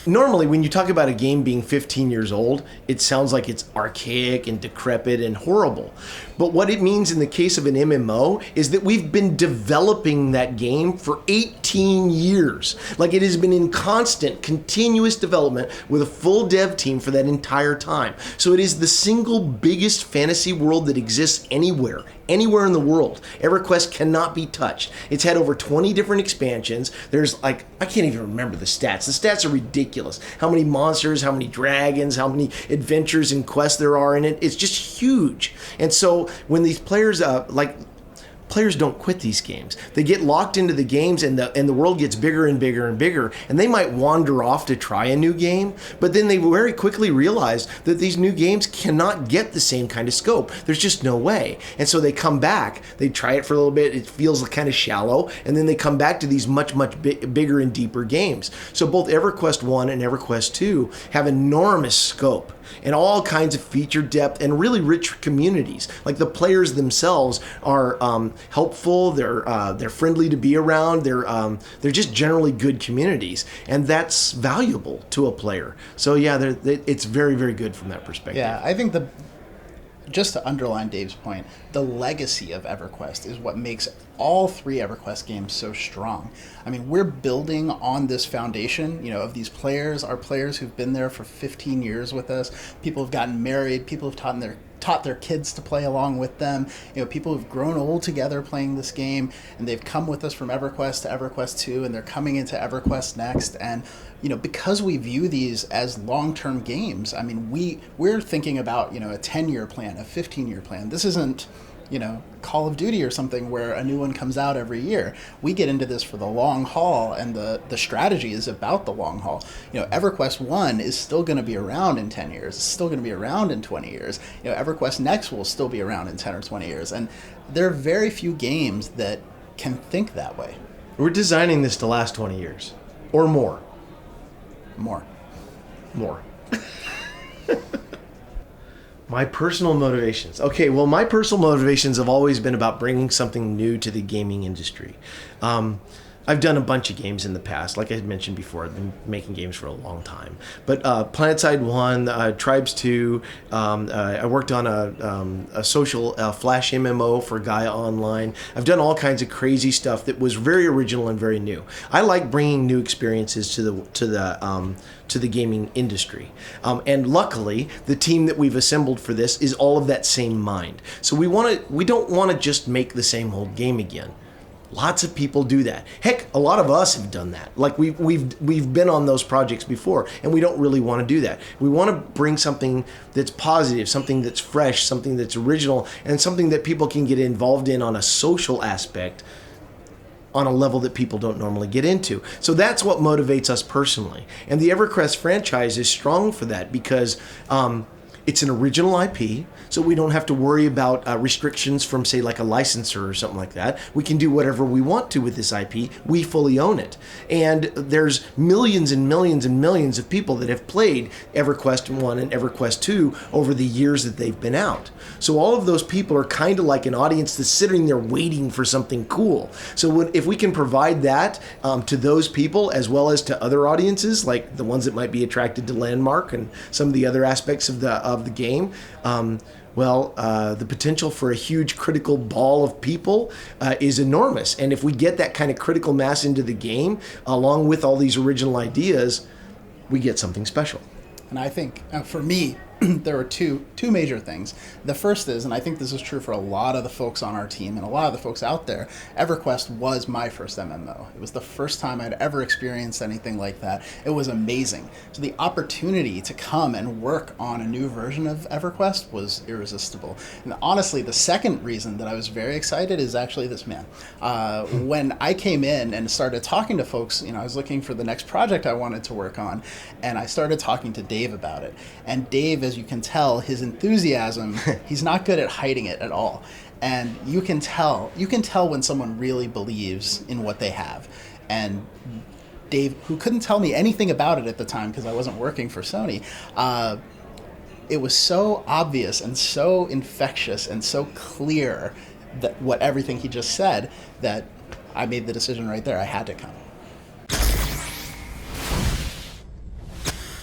Normally, when you talk about a game being 15 years old, it sounds like it's archaic and decrepit and horrible. But what it means in the case of an MMO is that we've been developing that game for 18 years. Like, it has been in constant, continuous development with a full dev team for that entire time. So it is the single biggest fantasy world that exists anywhere in the world. EverQuest cannot be touched. It's had over 20 different expansions. There's like, I can't even remember the stats. The stats are ridiculous. How many monsters, how many dragons, how many adventures and quests there are in it. It's just huge. And so when these players, players don't quit these games. They get locked into the games, and the world gets bigger and bigger and bigger, and they might wander off to try a new game, but then they very quickly realize that these new games cannot get the same kind of scope. There's just no way. And so they come back, they try it for a little bit, it feels kind of shallow, and then they come back to these much bigger and deeper games. So both EverQuest 1 and EverQuest 2 have enormous scope and all kinds of feature depth and really rich communities. Like, the players themselves are helpful. They're friendly to be around. They're just generally good communities, and that's valuable to a player. So yeah, it's very, very good from that perspective. Yeah, I think just to underline Dave's point, the legacy of EverQuest is what makes all three EverQuest games so strong. I mean, we're building on this foundation, of these players, our players who've been there for 15 years with us. People have gotten married. People have taught their kids to play along with them. People who've grown old together playing this game, and they've come with us from EverQuest to EverQuest 2, and they're coming into EverQuest Next. And because we view these as long-term games, I mean, we're thinking about, a 10-year plan, a 15-year plan. This isn't, Call of Duty or something where a new one comes out every year. We get into this for the long haul, and the strategy is about the long haul. EverQuest 1 is still going to be around in 10 years. It's still going to be around in 20 years. EverQuest Next will still be around in 10 or 20 years. And there are very few games that can think that way. We're designing this to last 20 years or more. More. My personal motivations. Okay, well, my personal motivations have always been about bringing something new to the gaming industry. I've done a bunch of games in the past. Like I had mentioned before, I've been making games for a long time. But PlanetSide 1, Tribes 2, I worked on a social Flash MMO for Gaia Online. I've done all kinds of crazy stuff that was very original and very new. I like bringing new experiences to the gaming industry. And luckily, the team that we've assembled for this is all of that same mind. So we don't want to just make the same old game again. Lots of people do that. Heck, a lot of us have done that. Like, we've been on those projects before, and we don't really want to do that. We want to bring something that's positive, something that's fresh, something that's original, and something that people can get involved in on a social aspect on a level that people don't normally get into. So that's what motivates us personally. And the EverQuest franchise is strong for that because it's an original IP, so we don't have to worry about restrictions from, say, like a licensor or something like that. We can do whatever we want to with this IP. We fully own it. And there's millions and millions and millions of people that have played EverQuest 1 and EverQuest 2 over the years that they've been out. So all of those people are kind of like an audience that's sitting there waiting for something cool. So if we can provide that to those people as well as to other audiences, like the ones that might be attracted to Landmark and some of the other aspects of the game, the potential for a huge critical ball of people is enormous. And if we get that kind of critical mass into the game, along with all these original ideas, we get something special. And I think, for me, there were two major things. The first is, and I think this is true for a lot of the folks on our team and a lot of the folks out there, EverQuest was my first MMO. It was the first time I'd ever experienced anything like that. It was amazing. So the opportunity to come and work on a new version of EverQuest was irresistible. And honestly, the second reason that I was very excited is actually this man. When I came in and started talking to folks, I was looking for the next project I wanted to work on, and I started talking to Dave about it. And Dave, as you can tell, his enthusiasm, he's not good at hiding it at all. And you can tell when someone really believes in what they have. And Dave, who couldn't tell me anything about it at the time because I wasn't working for Sony, it was so obvious and so infectious and so clear that everything he just said, that I made the decision right there. I had to come.